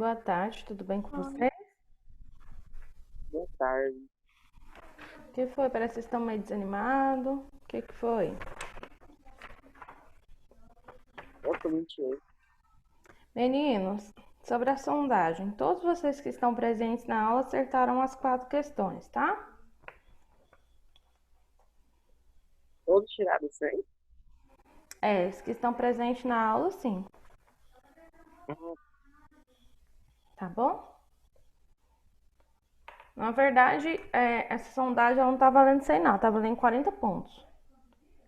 boa tarde, tudo bem com você? Boa tarde. O que foi? Parece que vocês estão meio desanimados. O que foi? Totalmente eu. Meninos, sobre a sondagem, todos vocês que estão presentes na aula acertaram as 4 questões, tá? Todos tiraram 100? Os que estão presentes na aula, sim, Ah, tá bom? Na verdade, essa sondagem ela não tá valendo 100 não, tá valendo 40 pontos.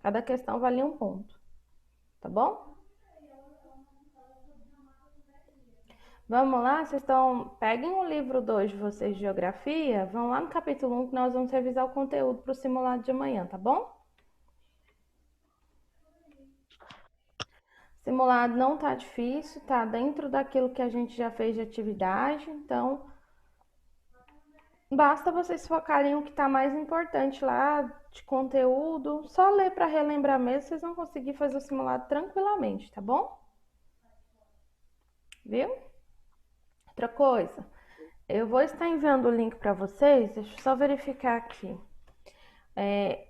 Cada questão valia um ponto, tá bom? Vamos lá, vocês estão. Peguem o livro 2 de vocês de geografia, vão lá no capítulo 1 que nós vamos revisar o conteúdo para o simulado de amanhã, tá bom? Simulado não tá difícil, tá dentro daquilo que a gente já fez de atividade, então basta vocês focarem o que tá mais importante lá de conteúdo, só ler para relembrar mesmo, vocês vão conseguir fazer o simulado tranquilamente, tá bom? Viu? Outra coisa, eu vou estar enviando o link para vocês, deixa eu só verificar aqui.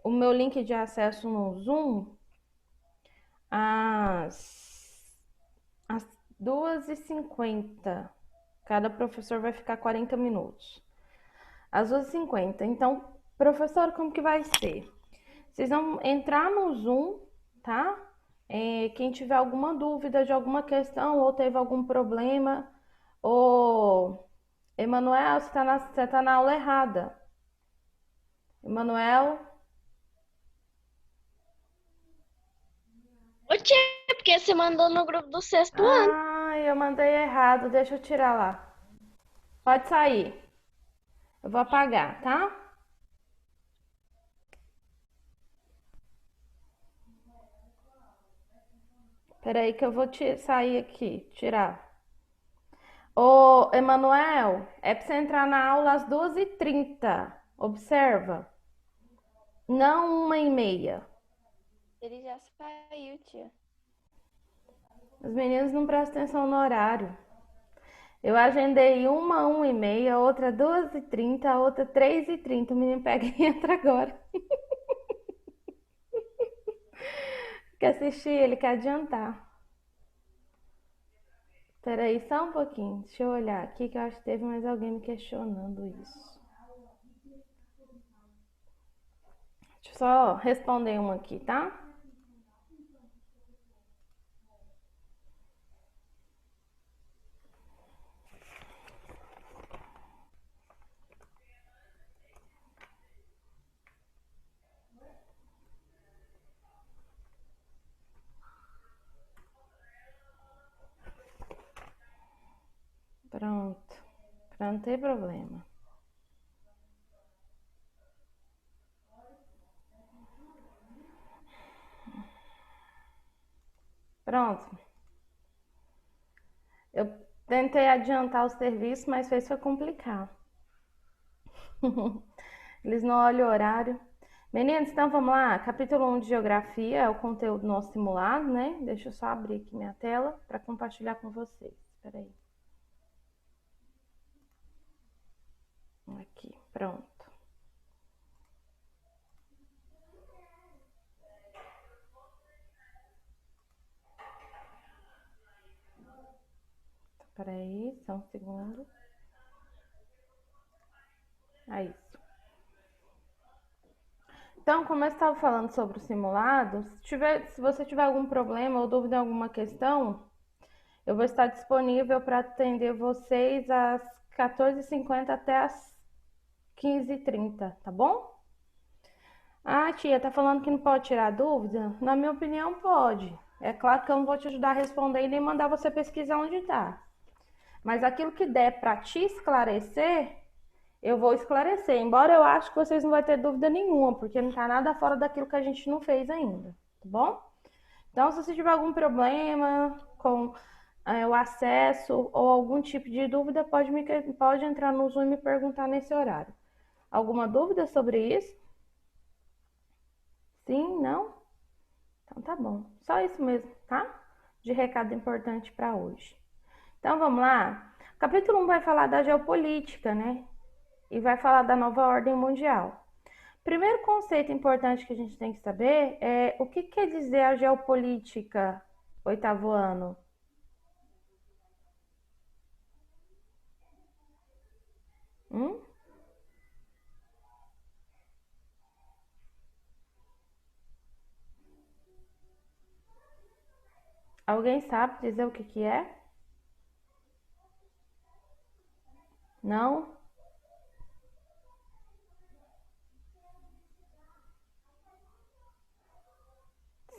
O meu link de acesso no Zoom às 2h50. Cada professor vai ficar 40 minutos. Às 2h50. Então, professor, como que vai ser? Vocês vão entrar no Zoom, tá? Quem tiver alguma dúvida de alguma questão ou teve algum problema, ou Emanuel, você tá na aula errada. Emanuel, Ô tia, porque você mandou no grupo do sexto ano. eu mandei errado, deixa eu tirar lá. Pode sair. Eu vou apagar, tá? Peraí que eu vou sair aqui, tirar. Ô, Emanuel, é pra você entrar na aula às 2h30. Observa. Não 1h30. Ele já saiu, tia. Os meninos não prestam atenção no horário. Eu agendei uma 1h30, outra 2h30, a outra 3h30. O menino pega e entra agora. Quer assistir? Ele quer adiantar. Peraí, só um pouquinho. Deixa eu olhar aqui que eu acho que teve mais alguém me questionando isso. Deixa eu só responder uma aqui, tá? Pronto. Pra não ter problema. Pronto. Eu tentei adiantar o serviço, mas fez foi complicar. Eles não olham o horário. Meninos, então vamos lá. Capítulo 1 de Geografia é o conteúdo do nosso simulado, né? Deixa eu só abrir aqui minha tela para compartilhar com vocês. Espera aí. Aqui, pronto. Espera aí, só um segundo. É isso. Então, como eu estava falando sobre o simulado, se você tiver algum problema ou dúvida em alguma questão, eu vou estar disponível para atender vocês às 14h50 até às 15h30, tá bom? Ah, tia, tá falando que não pode tirar dúvida? Na minha opinião, pode. É claro que eu não vou te ajudar a responder e nem mandar você pesquisar onde tá. Mas aquilo que der para te esclarecer, eu vou esclarecer. Embora eu acho que vocês não vão ter dúvida nenhuma, porque não tá nada fora daquilo que a gente não fez ainda, tá bom? Então, se você tiver algum problema com o acesso ou algum tipo de dúvida, pode entrar no Zoom e me perguntar nesse horário. Alguma dúvida sobre isso? Sim? Não? Então tá bom. Só isso mesmo, tá? De recado importante para hoje. Então vamos lá. Capítulo 1 vai falar da geopolítica, né? E vai falar da nova ordem mundial. Primeiro conceito importante que a gente tem que saber é o que quer dizer a geopolítica, oitavo ano. Alguém sabe dizer o que é? Não?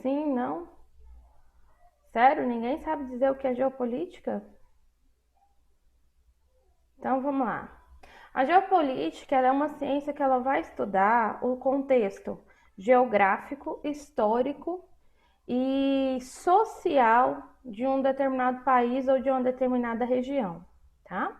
Sim, não? Sério? Ninguém sabe dizer o que é geopolítica? Então vamos lá. A geopolítica ela é uma ciência que ela vai estudar o contexto geográfico, histórico e social de um determinado país ou de uma determinada região, tá?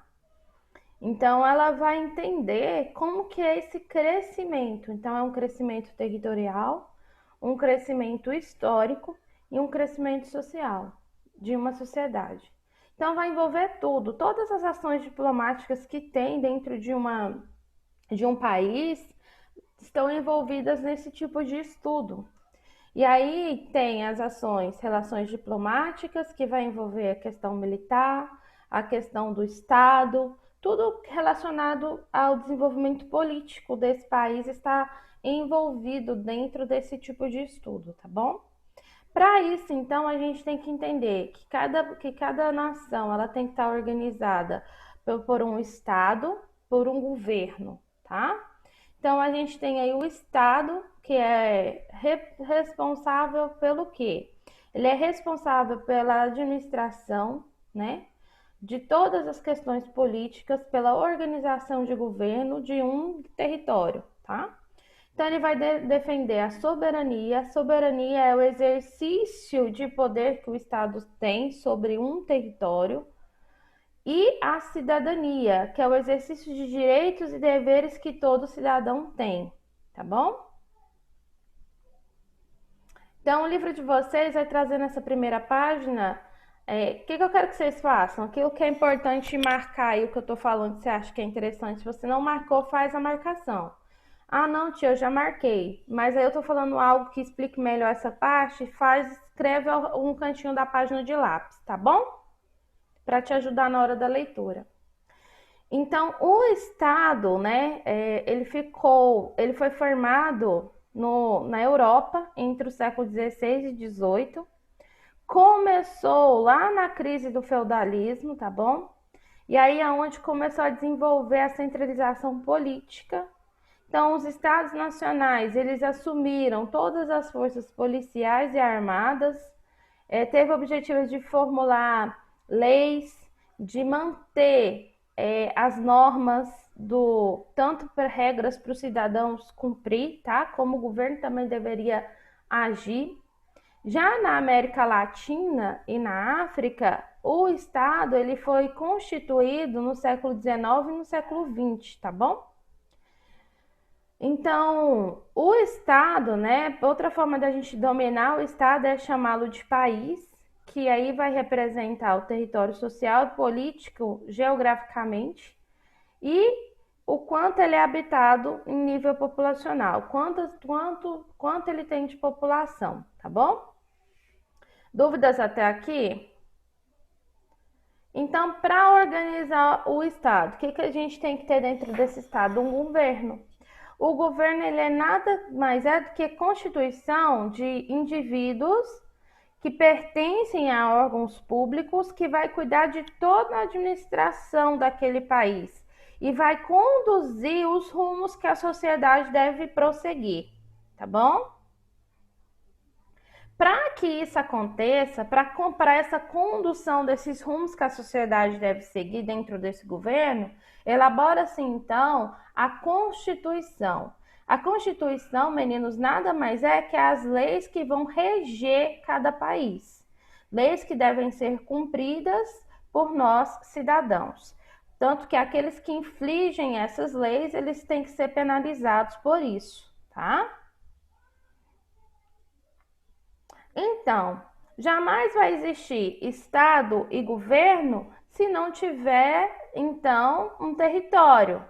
Então ela vai entender como que é esse crescimento. Então é um crescimento territorial, um crescimento histórico e um crescimento social de uma sociedade. Então vai envolver tudo, todas as ações diplomáticas que tem dentro de um país estão envolvidas nesse tipo de estudo. E aí tem as ações, relações diplomáticas, que vai envolver a questão militar, a questão do Estado, tudo relacionado ao desenvolvimento político desse país está envolvido dentro desse tipo de estudo, tá bom? Para isso, então, a gente tem que entender que cada nação ela tem que estar organizada por um Estado, por um governo, tá? Então, a gente tem aí o Estado, que é responsável pelo quê? Ele é responsável pela administração, né, de todas as questões políticas, pela organização de governo de um território, tá? Então, ele vai defender a soberania. A soberania é o exercício de poder que o Estado tem sobre um território. E a cidadania, que é o exercício de direitos e deveres que todo cidadão tem, tá bom? Então, o livro de vocês vai trazer nessa primeira página o que eu quero que vocês façam. Aquilo que é importante marcar aí, o que eu tô falando, que você acha que é interessante. Se você não marcou, faz a marcação. Ah, não, tia, eu já marquei. Mas aí eu tô falando algo que explique melhor essa parte, escreve um cantinho da página de lápis, tá bom? Para te ajudar na hora da leitura. Então, o Estado, né, ele foi formado na Europa entre o século XVI e XVIII. Começou lá na crise do feudalismo, tá bom? E aí é onde começou a desenvolver a centralização política. Então, os estados nacionais, eles assumiram todas as forças policiais e armadas, teve o objetivo de formular leis, de manter as normas tanto para regras para os cidadãos cumprir, tá? Como o governo também deveria agir. Já na América Latina e na África, o Estado ele foi constituído no século XIX e no século XX, tá bom? Então, o Estado, né? Outra forma da gente dominar o Estado é chamá-lo de país, que aí vai representar o território social e político geograficamente e o quanto ele é habitado em nível populacional, quanto ele tem de população, tá bom? Dúvidas até aqui? Então, para organizar o Estado, o que a gente tem que ter dentro desse Estado? Um governo. O governo ele é nada mais do que constituição de indivíduos que pertencem a órgãos públicos que vai cuidar de toda a administração daquele país e vai conduzir os rumos que a sociedade deve prosseguir, tá bom? Para que isso aconteça, para essa condução desses rumos que a sociedade deve seguir dentro desse governo, elabora-se então a Constituição. A Constituição, meninos, nada mais é que as leis que vão reger cada país. Leis que devem ser cumpridas por nós, cidadãos. Tanto que aqueles que infligem essas leis, eles têm que ser penalizados por isso, tá? Então, jamais vai existir Estado e governo se não tiver, então, um território.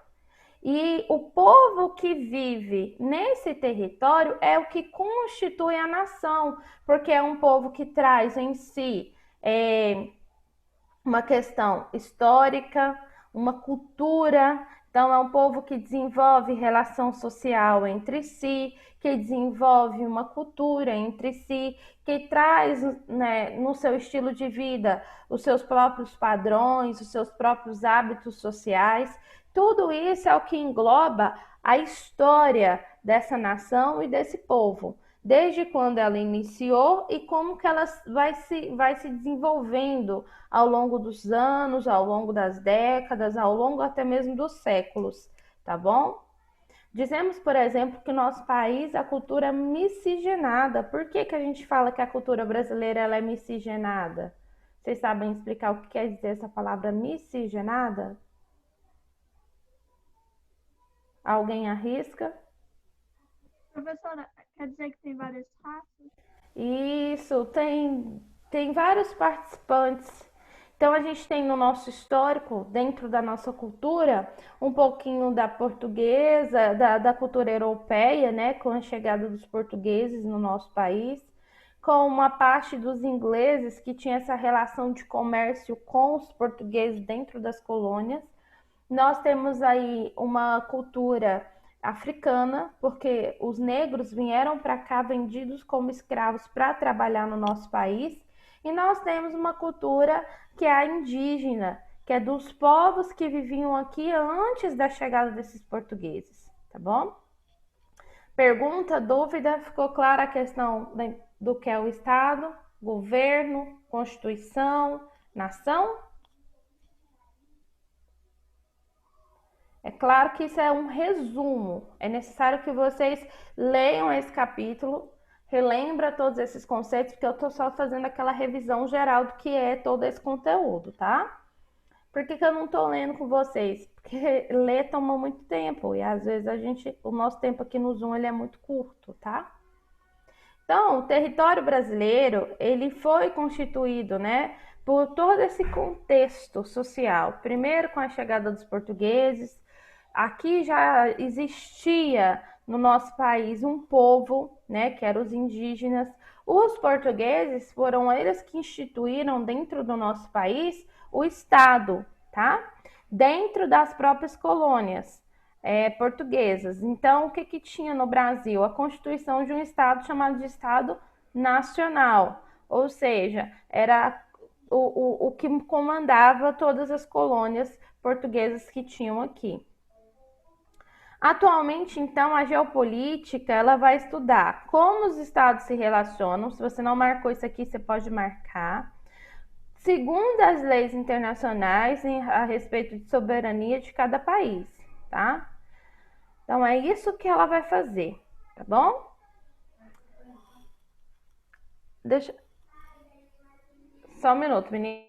E o povo que vive nesse território é o que constitui a nação, porque é um povo que traz em si uma questão histórica, uma cultura. Então, é um povo que desenvolve relação social entre si, que desenvolve uma cultura entre si, que traz, né, no seu estilo de vida os seus próprios padrões, os seus próprios hábitos sociais. Tudo isso é o que engloba a história dessa nação e desse povo, desde quando ela iniciou e como que ela vai se desenvolvendo ao longo dos anos, ao longo das décadas, ao longo até mesmo dos séculos, tá bom? Dizemos, por exemplo, que o nosso país, a cultura é miscigenada. Por que que a gente fala que a cultura brasileira ela é miscigenada? Vocês sabem explicar o que quer dizer essa palavra miscigenada? Alguém arrisca? Professora, quer dizer que tem várias raças? Isso, tem vários participantes. Então, a gente tem no nosso histórico, dentro da nossa cultura, um pouquinho da portuguesa, da cultura europeia, né, com a chegada dos portugueses no nosso país, com uma parte dos ingleses que tinha essa relação de comércio com os portugueses dentro das colônias. Nós temos aí uma cultura africana, porque os negros vieram para cá vendidos como escravos para trabalhar no nosso país. E nós temos uma cultura que é a indígena, que é dos povos que viviam aqui antes da chegada desses portugueses, tá bom? Pergunta, dúvida, ficou clara a questão do que é o Estado, governo, Constituição, nação? É claro que isso é um resumo. É necessário que vocês leiam esse capítulo, relembra todos esses conceitos, porque eu estou só fazendo aquela revisão geral do que é todo esse conteúdo, tá? Por que que eu não estou lendo com vocês? Porque ler toma muito tempo e às vezes o nosso tempo aqui no Zoom ele é muito curto, tá? Então, o território brasileiro, ele foi constituído, né, por todo esse contexto social. Primeiro com a chegada dos portugueses, aqui já existia no nosso país um povo, né, que eram os indígenas. Os portugueses foram eles que instituíram dentro do nosso país o Estado, tá? Dentro das próprias colônias portuguesas. Então, o que que tinha no Brasil? A constituição de um Estado chamado de Estado Nacional, ou seja, era o que comandava todas as colônias portuguesas que tinham aqui. Atualmente, então, a geopolítica ela vai estudar como os estados se relacionam. Se você não marcou isso aqui, você pode marcar. Segundo as leis internacionais a respeito de soberania de cada país, tá? Então, é isso que ela vai fazer, tá bom? Deixa... Só um minuto, menino.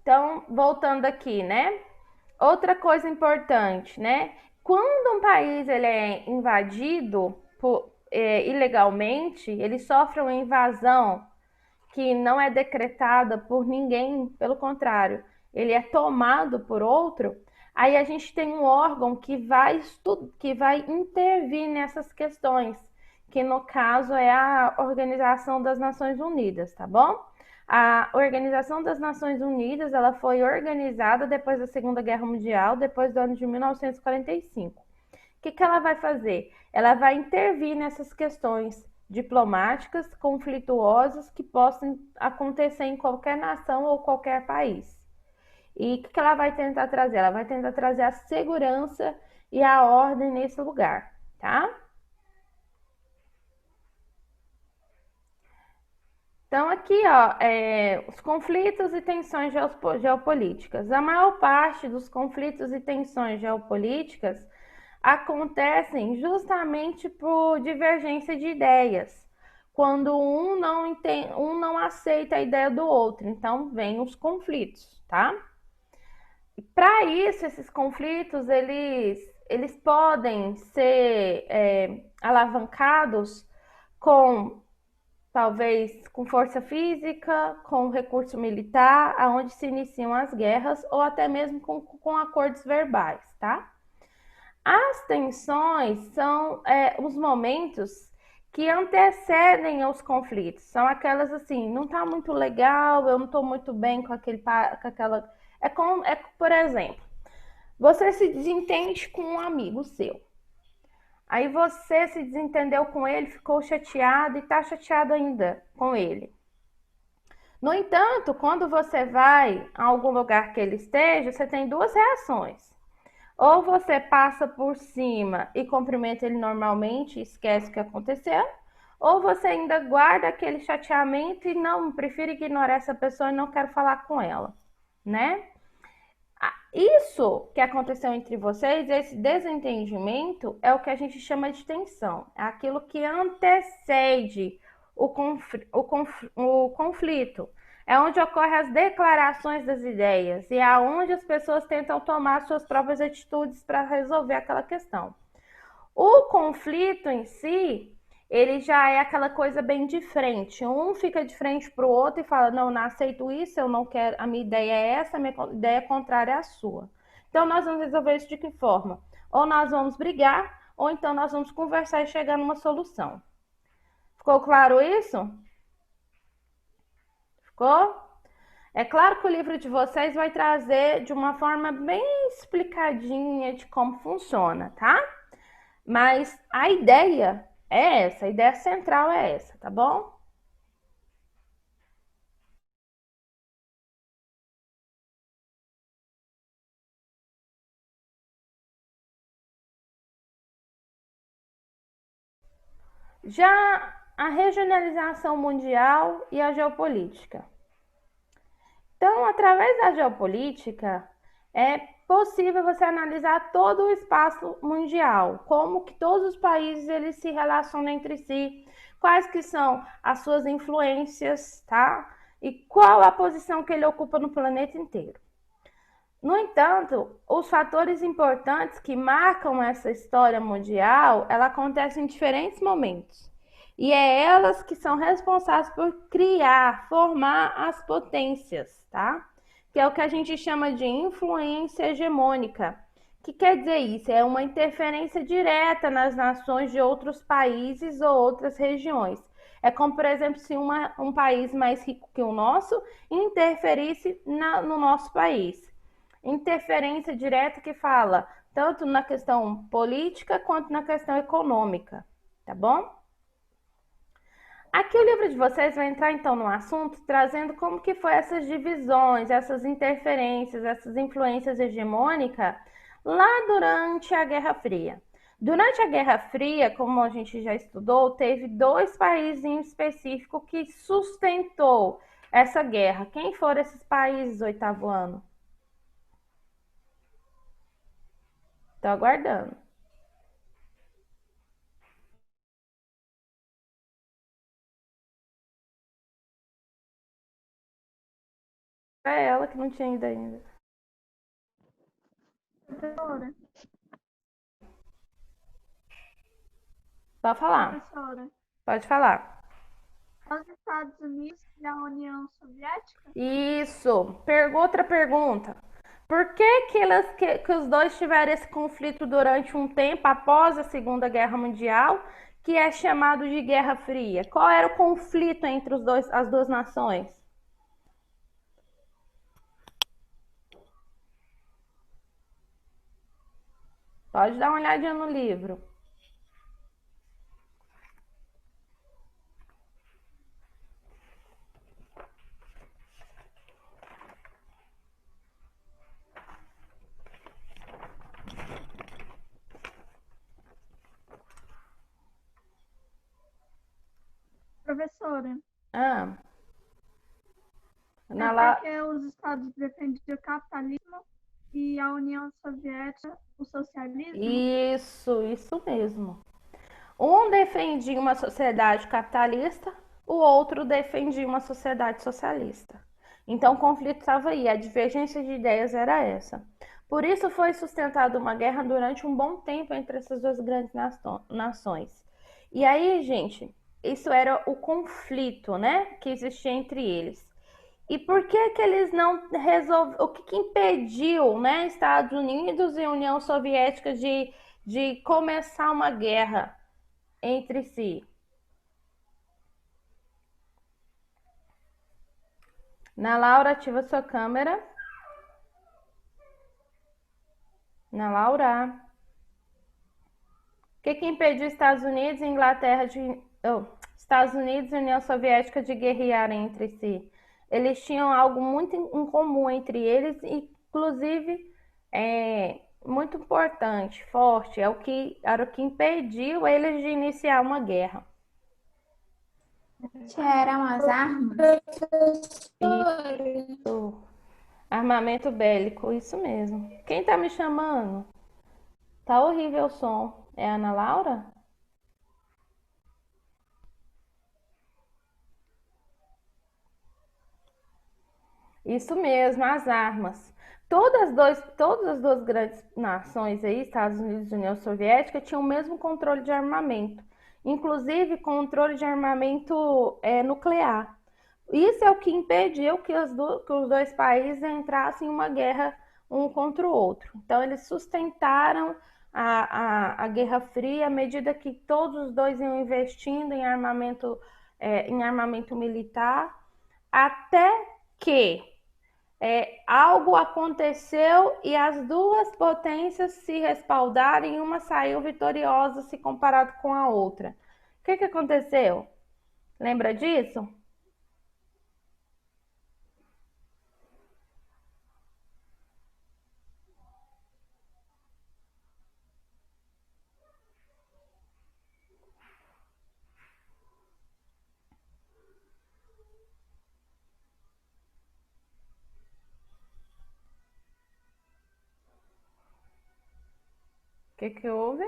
Então, voltando aqui, né? Outra coisa importante, né? Quando um país ele é invadido ilegalmente, ele sofre uma invasão que não é decretada por ninguém, pelo contrário, ele é tomado por outro, aí a gente tem um órgão que vai intervir nessas questões, que no caso é a Organização das Nações Unidas, tá bom? A Organização das Nações Unidas, ela foi organizada depois da Segunda Guerra Mundial, depois do ano de 1945. O que ela vai fazer? Ela vai intervir nessas questões diplomáticas, conflituosas, que possam acontecer em qualquer nação ou qualquer país. E o que ela vai tentar trazer? Ela vai tentar trazer a segurança e a ordem nesse lugar, tá? Então, aqui, ó, os conflitos e tensões geopolíticas. A maior parte dos conflitos e tensões geopolíticas acontecem justamente por divergência de ideias, quando um não aceita a ideia do outro. Então, vem os conflitos, tá? Para isso, esses conflitos, eles podem ser alavancados com, talvez, com força física, com recurso militar, aonde se iniciam as guerras, ou até mesmo com acordos verbais, tá? As tensões são os momentos que antecedem os conflitos. São aquelas assim, não tá muito legal, eu não tô muito bem com aquela. Por exemplo, você se desentende com um amigo seu. Aí você se desentendeu com ele, ficou chateado e tá chateado ainda com ele. No entanto, quando você vai a algum lugar que ele esteja, você tem duas reações. Ou você passa por cima e cumprimenta ele normalmente e esquece o que aconteceu, ou você ainda guarda aquele chateamento e não, prefere ignorar essa pessoa e não quero falar com ela, né? Isso que aconteceu entre vocês, esse desentendimento, é o que a gente chama de tensão. É aquilo que antecede o conflito. É onde ocorrem as declarações das ideias e é onde as pessoas tentam tomar suas próprias atitudes para resolver aquela questão. O conflito em si, ele já é aquela coisa bem de frente. Um fica de frente para o outro e fala, não aceito isso, eu não quero, a minha ideia é essa, a minha ideia é contrária à sua. Então, nós vamos resolver isso de que forma? Ou nós vamos brigar, ou então nós vamos conversar e chegar numa solução. Ficou claro isso? Ficou? É claro que o livro de vocês vai trazer de uma forma bem explicadinha de como funciona, tá? Mas a ideia é essa, a ideia central é essa, tá bom? Já a regionalização mundial e a geopolítica. Então, através da geopolítica, é possível você analisar todo o espaço mundial, como que todos os países eles se relacionam entre si, quais que são as suas influências, tá? E qual a posição que ele ocupa no planeta inteiro. No entanto, os fatores importantes que marcam essa história mundial, ela acontece em diferentes momentos. E é elas que são responsáveis por criar, formar as potências, tá? Que é o que a gente chama de influência hegemônica. O que quer dizer isso? É uma interferência direta nas nações de outros países ou outras regiões. É como, por exemplo, se um país mais rico que o nosso interferisse no nosso país. Interferência direta que fala tanto na questão política quanto na questão econômica, tá bom? Aqui o livro de vocês vai entrar então no assunto trazendo como que foi essas divisões, essas interferências, essas influências hegemônicas lá durante a Guerra Fria. Durante a Guerra Fria, como a gente já estudou, teve dois países em específico que sustentou essa guerra. Quem foram esses países, oitavo ano? Tô aguardando. É ela que não tinha ido ainda. Professora, Pode falar. professora, Pode falar. os Estados Unidos e a União Soviética? Isso. Outra pergunta. Por que os dois tiveram esse conflito durante um tempo após a Segunda Guerra Mundial, que é chamado de Guerra Fria? Qual era o conflito entre as duas nações? Pode dar uma olhadinha no livro. Professora, Ah, é porque os Estados Unidos defendiam o capitalismo e a União Soviética o socialismo? Isso mesmo. Um defendia uma sociedade capitalista, o outro defendia uma sociedade socialista. Então o conflito estava aí, a divergência de ideias era essa. Por isso foi sustentada uma guerra durante um bom tempo entre essas duas grandes nações. E aí, gente, isso era o conflito, né, que existia entre eles. E por que que eles não resolveram? O que que impediu, né, Estados Unidos e União Soviética de começar uma guerra entre si? Na Laura, ativa sua câmera. Na Laura. O que que impediu Estados Unidos e Inglaterra Estados Unidos e União Soviética de guerrearem entre si? Eles tinham algo muito em comum entre eles, inclusive muito importante, forte, era o que impediu eles de iniciar uma guerra. Eram as armas? Isso. Armamento bélico, isso mesmo. Quem tá me chamando? Tá horrível o som. É a Ana Laura? Isso mesmo, as armas. Todas as duas grandes nações aí, Estados Unidos e União Soviética, tinham o mesmo controle de armamento, inclusive controle de armamento nuclear. Isso é o que impediu que os dois países entrassem em uma guerra um contra o outro. Então, eles sustentaram a Guerra Fria à medida que todos os dois iam investindo em armamento militar, até que algo aconteceu e as duas potências se respaldaram e uma saiu vitoriosa se comparado com a outra. O que que aconteceu? Lembra disso? O que que houve?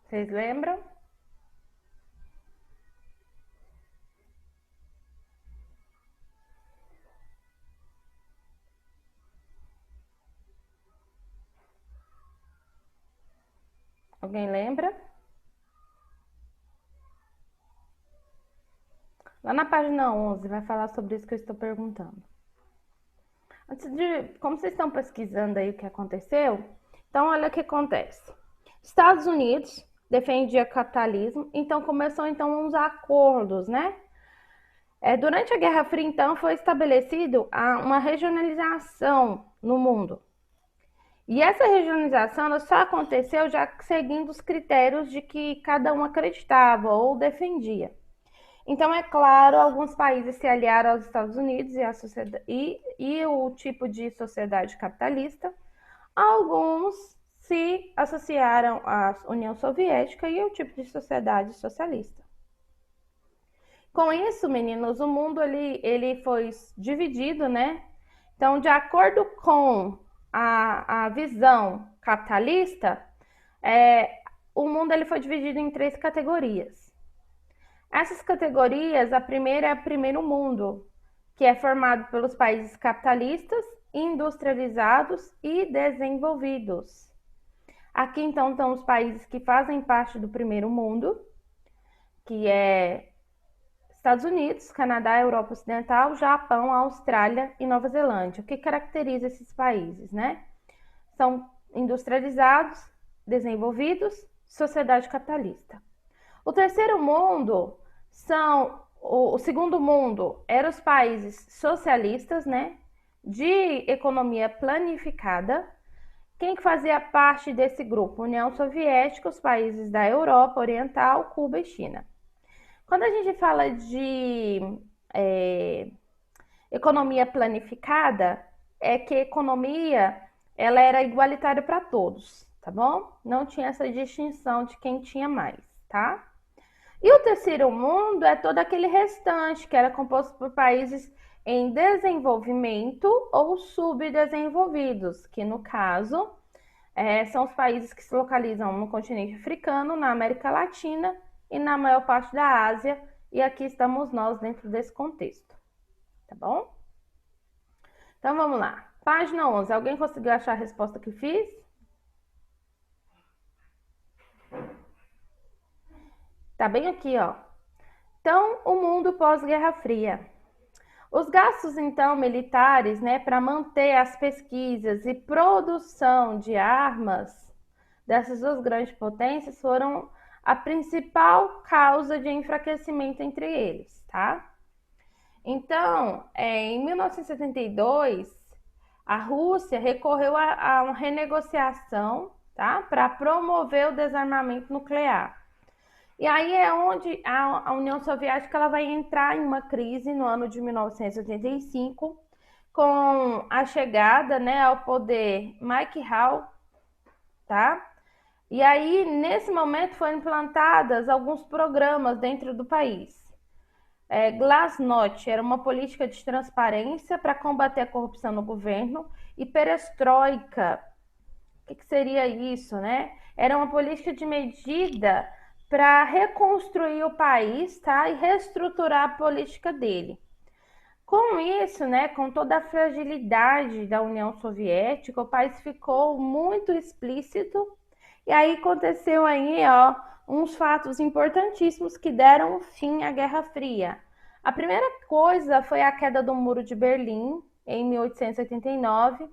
Vocês lembram? Alguém lembra? Lá na página 11 vai falar sobre isso que eu estou perguntando. Como vocês estão pesquisando aí o que aconteceu, então olha o que acontece. Estados Unidos defendia capitalismo, então começou uns acordos, né? Durante a Guerra Fria, então, foi estabelecido uma regionalização no mundo. E essa regionalização ela só aconteceu já seguindo os critérios de que cada um acreditava ou defendia. Então, é claro, alguns países se aliaram aos Estados Unidos e o tipo de sociedade capitalista. Alguns se associaram à União Soviética e o tipo de sociedade socialista. Com isso, meninos, o mundo ele foi dividido, né? Então, de acordo com a visão capitalista, o mundo ele foi dividido em 3 categorias. Essas categorias, a primeira é o primeiro mundo, que é formado pelos países capitalistas, industrializados e desenvolvidos. Aqui, então, estão os países que fazem parte do primeiro mundo, que é Estados Unidos, Canadá, Europa Ocidental, Japão, Austrália e Nova Zelândia. O que caracteriza esses países, né? São industrializados, desenvolvidos, sociedade capitalista. O terceiro mundo o segundo mundo eram os países socialistas, né? De economia planificada. Quem que fazia parte desse grupo? União Soviética, os países da Europa Oriental, Cuba e China. Quando a gente fala de economia planificada, é que a economia ela era igualitária para todos, tá bom? Não tinha essa distinção de quem tinha mais, tá? E o terceiro mundo é todo aquele restante, que era composto por países em desenvolvimento ou subdesenvolvidos, que no caso são os países que se localizam no continente africano, na América Latina e na maior parte da Ásia, e aqui estamos nós dentro desse contexto, tá bom? Então vamos lá. Página 11. Alguém conseguiu achar a resposta que fiz? Tá bem aqui, ó. Então, o mundo pós-Guerra Fria. Os gastos, então, militares, né, para manter as pesquisas e produção de armas dessas duas grandes potências foram a principal causa de enfraquecimento entre eles, tá? Então, em 1972, a Rússia recorreu a uma renegociação, tá, para promover o desarmamento nuclear. E aí é onde a União Soviética ela vai entrar em uma crise no ano de 1985, com a chegada, né, ao poder Mike Hall, tá? E aí, nesse momento, foram implantadas alguns programas dentro do país. Glasnost era uma política de transparência para combater a corrupção no governo, e Perestroika, o que seria isso, né? Era uma política de medida para reconstruir o país, tá? E reestruturar a política dele. Com isso, né, com toda a fragilidade da União Soviética, o país ficou muito explícito. E aí aconteceu aí, ó, uns fatos importantíssimos que deram fim à Guerra Fria. A primeira coisa foi a queda do Muro de Berlim em 1889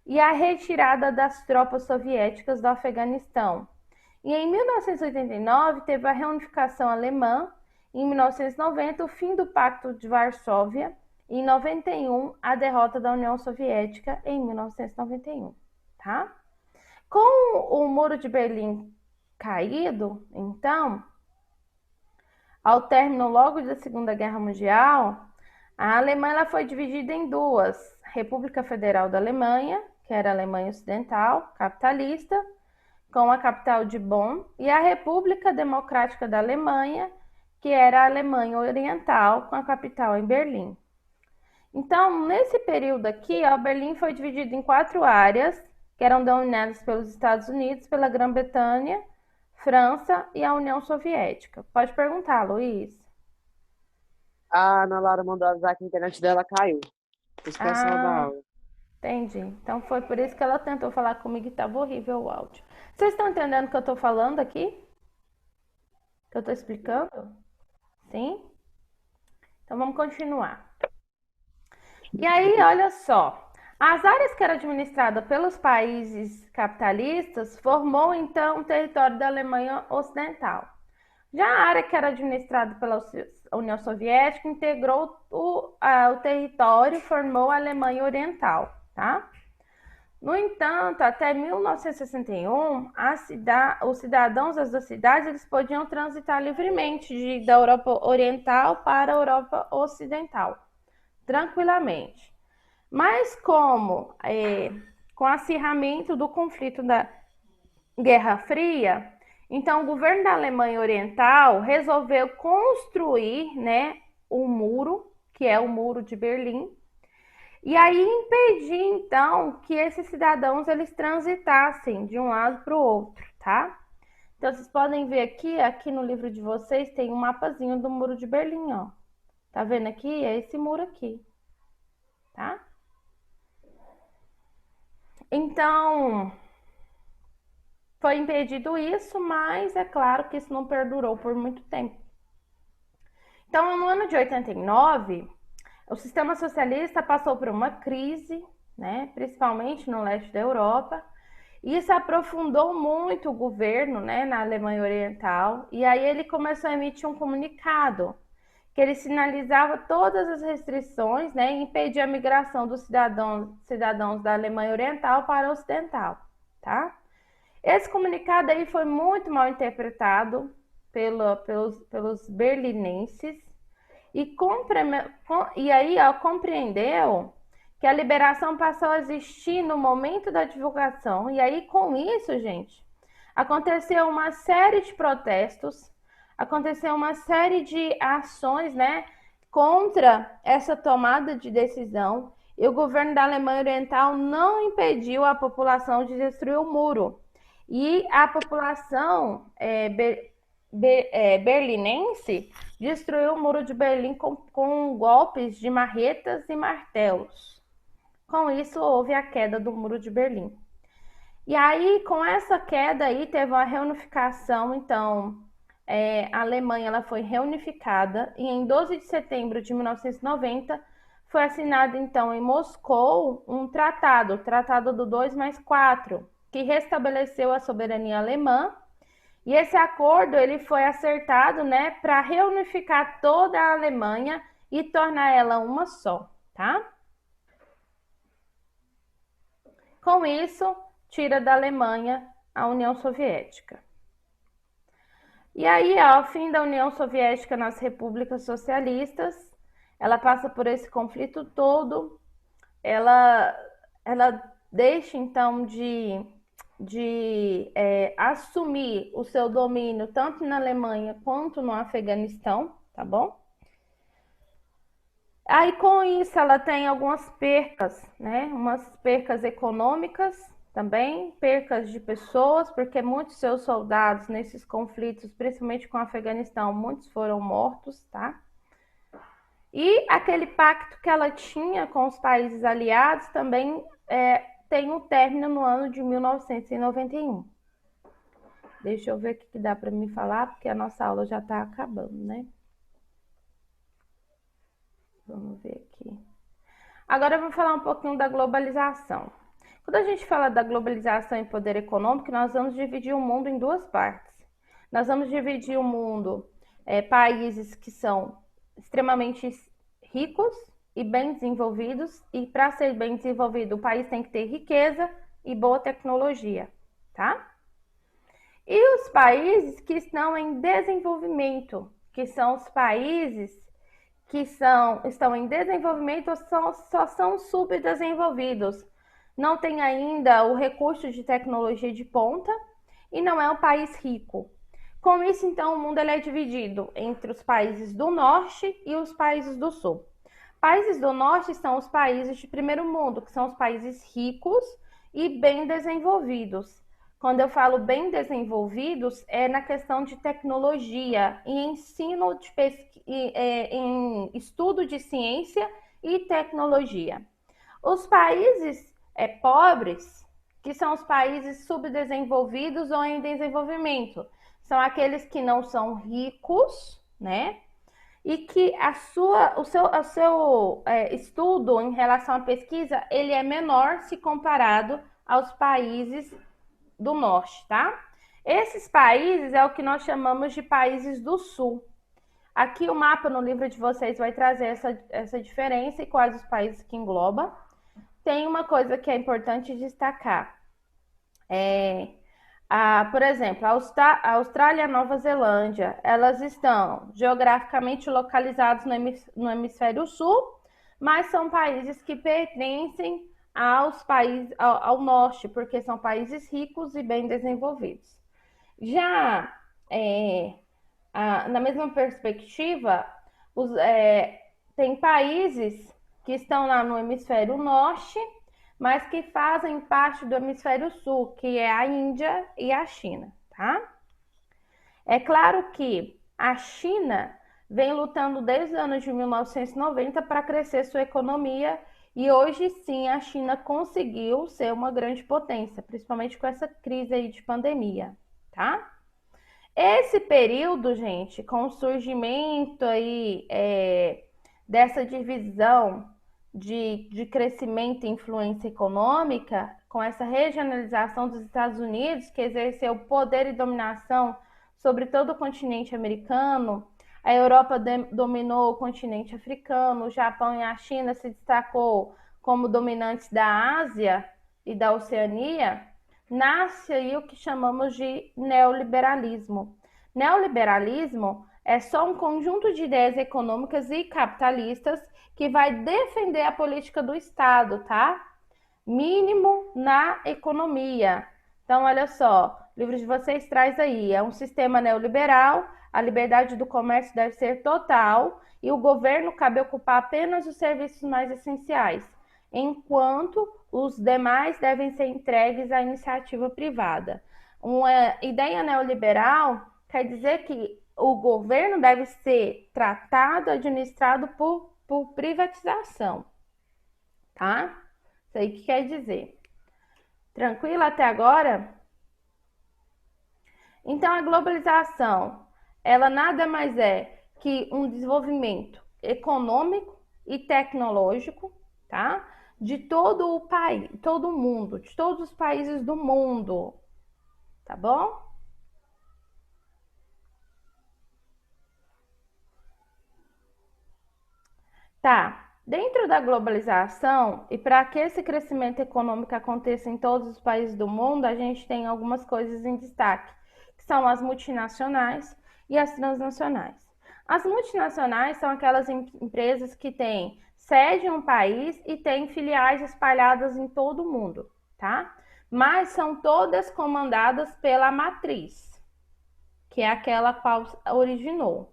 e a retirada das tropas soviéticas do Afeganistão. E em 1989 teve a reunificação alemã, em 1990 o fim do Pacto de Varsóvia, e em 91 a derrota da União Soviética em 1991, tá? Com o Muro de Berlim caído, então, ao término logo da Segunda Guerra Mundial, a Alemanha foi dividida em duas: República Federal da Alemanha, que era a Alemanha Ocidental, capitalista, com a capital de Bonn, e a República Democrática da Alemanha, que era a Alemanha Oriental, com a capital em Berlim. Então, nesse período aqui, ó, Berlim foi dividido em 4 áreas, que eram dominadas pelos Estados Unidos, pela Grã-Bretanha, França e a União Soviética. Pode perguntar, Luiz. A Ana Laura mandou avisar que a internet dela caiu. Tô esquecendo da Ah, aula. entendi. Então foi por isso que ela tentou falar comigo e estava horrível o áudio. Vocês estão entendendo o que eu estou falando aqui? Que eu estou explicando? Sim? Então vamos continuar. E aí, olha só. As áreas que eram administradas pelos países capitalistas formou então o território da Alemanha Ocidental. Já a área que era administrada pela União Soviética integrou o território e formou a Alemanha Oriental, tá? No entanto, até 1961, os cidadãos das duas cidades eles podiam transitar livremente da Europa Oriental para a Europa Ocidental, tranquilamente. Mas com o acirramento do conflito da Guerra Fria, então o governo da Alemanha Oriental resolveu construir, né, o muro, que é o Muro de Berlim, e aí impedir então que esses cidadãos eles transitassem de um lado para o outro, tá? Então vocês podem ver aqui no livro de vocês tem um mapazinho do Muro de Berlim, ó. Tá vendo aqui? É esse muro aqui, tá? Então, foi impedido isso, mas é claro que isso não perdurou por muito tempo. Então, no ano de 89, o sistema socialista passou por uma crise, né, principalmente no leste da Europa, e isso aprofundou muito o governo, né, na Alemanha Oriental, e aí ele começou a emitir um comunicado que ele sinalizava todas as restrições, né, e impedia a migração dos cidadãos da Alemanha Oriental para a Ocidental, tá? Esse comunicado aí foi muito mal interpretado pelos berlinenses e aí ó, compreendeu que a liberação passou a existir no momento da divulgação. E aí, com isso, gente, aconteceu uma série de protestos, aconteceu uma série de ações, né, contra essa tomada de decisão. E o governo da Alemanha Oriental não impediu a população de destruir o muro. E a população berlinense destruiu o Muro de Berlim com golpes de marretas e martelos. Com isso, houve a queda do Muro de Berlim. E aí, com essa queda aí, teve uma reunificação, então, a Alemanha ela foi reunificada e em 12 de setembro de 1990 foi assinado, então, em Moscou, um tratado, o Tratado do 2+4, que restabeleceu a soberania alemã. E esse acordo ele foi acertado, né, para reunificar toda a Alemanha e tornar ela uma só, tá? Com isso, tira da Alemanha a União Soviética. E aí, ao fim da União Soviética nas repúblicas socialistas, ela passa por esse conflito todo, ela deixa então de assumir o seu domínio tanto na Alemanha quanto no Afeganistão, tá bom? Aí com isso ela tem algumas percas, né? Umas percas econômicas também, percas de pessoas, porque muitos seus soldados nesses conflitos, principalmente com o Afeganistão, muitos foram mortos, tá? E aquele pacto que ela tinha com os países aliados também tem um término no ano de 1991. Deixa eu ver o que dá para me falar, porque a nossa aula já está acabando, né? Vamos ver aqui. Agora eu vou falar um pouquinho da globalização. Quando a gente fala da globalização e poder econômico, nós vamos dividir o mundo em duas partes. Nós vamos dividir o mundo países que são extremamente ricos e bem desenvolvidos, e para ser bem desenvolvido, o país tem que ter riqueza e boa tecnologia, tá? E os países que estão em desenvolvimento, que são os países que estão em desenvolvimento ou só são subdesenvolvidos. Não tem ainda o recurso de tecnologia de ponta e não é um país rico. Com isso, então, o mundo ele é dividido entre os países do norte e os países do sul. Países do norte são os países de primeiro mundo, que são os países ricos e bem desenvolvidos. Quando eu falo bem desenvolvidos, é na questão de tecnologia e ensino em estudo de ciência e tecnologia. Os países pobres, que são os países subdesenvolvidos ou em desenvolvimento, são aqueles que não são ricos, né? E que o seu estudo em relação à pesquisa, ele é menor se comparado aos países do norte, tá? Esses países é o que nós chamamos de países do sul. Aqui o mapa no livro de vocês vai trazer essa diferença e quais os países que engloba. Tem uma coisa que é importante destacar. Por exemplo, a Austrália e a Nova Zelândia, elas estão geograficamente localizadas no hemisfério sul, mas são países que pertencem ao norte, porque são países ricos e bem desenvolvidos. Já na mesma perspectiva, tem países que estão lá no hemisfério norte, mas que fazem parte do hemisfério sul, que é a Índia e a China, tá? É claro que a China vem lutando desde os anos de 1990 para crescer sua economia e hoje sim a China conseguiu ser uma grande potência, principalmente com essa crise aí de pandemia, tá? Esse período, gente, com o surgimento aí dessa divisão de crescimento e influência econômica, com essa regionalização dos Estados Unidos, que exerceu poder e dominação sobre todo o continente americano, a Europa dominou o continente africano, o Japão e a China se destacou como dominantes da Ásia e da Oceania, nasce aí o que chamamos de neoliberalismo. Neoliberalismo é só um conjunto de ideias econômicas e capitalistas que vai defender a política do Estado, tá? Mínimo na economia. Então, olha só, o livro de vocês traz aí, é um sistema neoliberal, a liberdade do comércio deve ser total e o governo cabe ocupar apenas os serviços mais essenciais, enquanto os demais devem ser entregues à iniciativa privada. Uma ideia neoliberal quer dizer que o governo deve ser tratado, administrado por privatização, tá? Isso aí que quer dizer. Tranquilo até agora? Então, a globalização, ela nada mais é que um desenvolvimento econômico e tecnológico, tá? De todo o país, todo o mundo, de todos os países do mundo, tá bom? Tá. Dentro da globalização, e para que esse crescimento econômico aconteça em todos os países do mundo, a gente tem algumas coisas em destaque, que são as multinacionais e as transnacionais. As multinacionais são aquelas empresas que têm sede em um país e têm filiais espalhadas em todo o mundo, tá? Mas são todas comandadas pela matriz, que é aquela qual originou.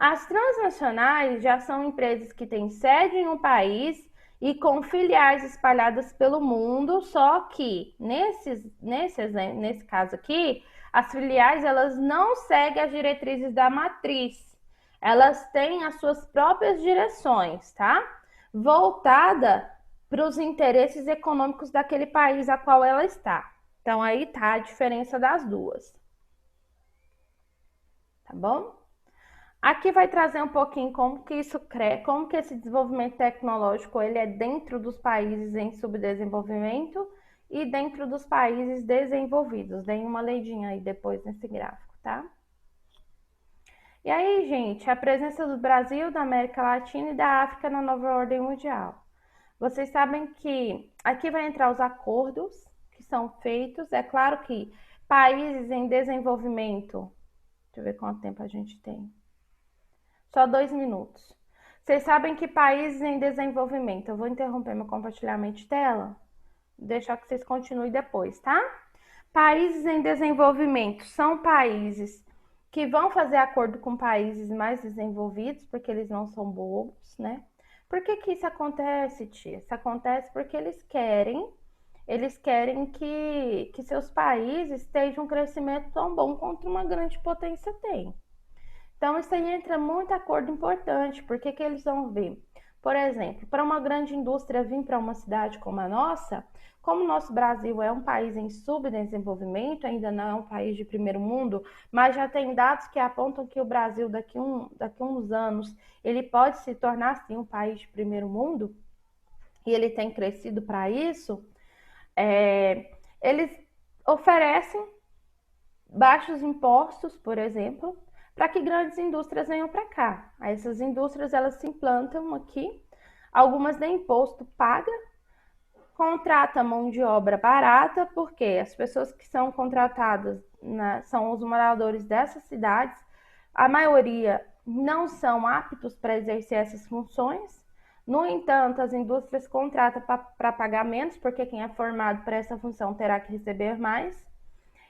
As transnacionais já são empresas que têm sede em um país e com filiais espalhadas pelo mundo, só que nesse caso aqui, as filiais elas não seguem as diretrizes da matriz. Elas têm as suas próprias direções, tá? Voltada para os interesses econômicos daquele país a qual ela está. Então aí tá a diferença das duas. Tá bom? Aqui vai trazer um pouquinho como que isso cresce, como que esse desenvolvimento tecnológico ele é dentro dos países em subdesenvolvimento e dentro dos países desenvolvidos. Dei uma leidinha aí depois nesse gráfico, tá? E aí, gente, a presença do Brasil, da América Latina e da África na nova ordem mundial. Vocês sabem que aqui vai entrar os acordos que são feitos. É claro que países em desenvolvimento. Deixa eu ver quanto tempo a gente tem. Só 2 minutos. Vocês sabem que países em desenvolvimento, eu vou interromper meu compartilhamento de tela, deixar que vocês continuem depois, tá? Países em desenvolvimento são países que vão fazer acordo com países mais desenvolvidos, porque eles não são bobos, né? Por que que isso acontece, tia? Isso acontece porque eles querem que seus países tenham um crescimento tão bom quanto uma grande potência tem. Então, isso aí entra muito acordo importante, porque que eles vão ver? Por exemplo, para uma grande indústria vir para uma cidade como a nossa, como o nosso Brasil é um país em subdesenvolvimento, ainda não é um país de primeiro mundo, mas já tem dados que apontam que o Brasil, daqui a uns anos, ele pode se tornar, sim, um país de primeiro mundo, e ele tem crescido para isso, eles oferecem baixos impostos, por exemplo, para que grandes indústrias venham para cá. Aí essas indústrias elas se implantam aqui, algumas nem imposto paga, contrata mão de obra barata, porque as pessoas que são contratadas são os moradores dessas cidades, a maioria não são aptos para exercer essas funções. No entanto, as indústrias contratam para pagar menos, porque quem é formado para essa função terá que receber mais.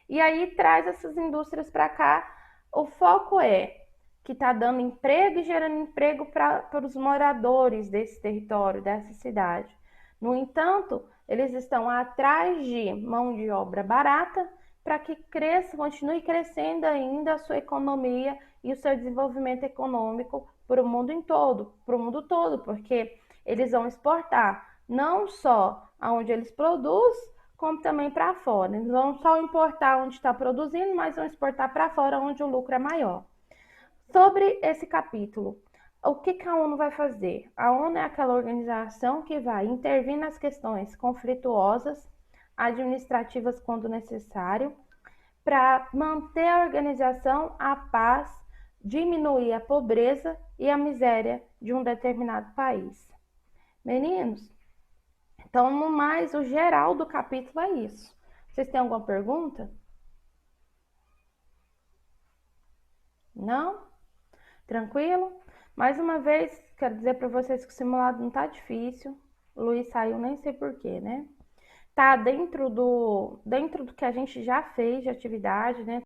E aí traz essas indústrias para cá. O foco é que está dando emprego e gerando emprego para os moradores desse território, dessa cidade. No entanto, eles estão atrás de mão de obra barata para que cresça, continue crescendo ainda a sua economia e o seu desenvolvimento econômico para o mundo todo, porque eles vão exportar não só aonde eles produzem, como também para fora. Eles vão só importar onde está produzindo, mas vão exportar para fora onde o lucro é maior. Sobre esse capítulo, o que a ONU vai fazer? A ONU é aquela organização que vai intervir nas questões conflituosas, administrativas quando necessário, para manter a organização, a paz, diminuir a pobreza e a miséria de um determinado país. Meninos, então, no mais, o geral do capítulo é isso. Vocês têm alguma pergunta? Não? Tranquilo? Mais uma vez, quero dizer para vocês que o simulado não tá difícil. O Luiz saiu, nem sei porquê, né? Tá dentro do que a gente já fez de atividade, né?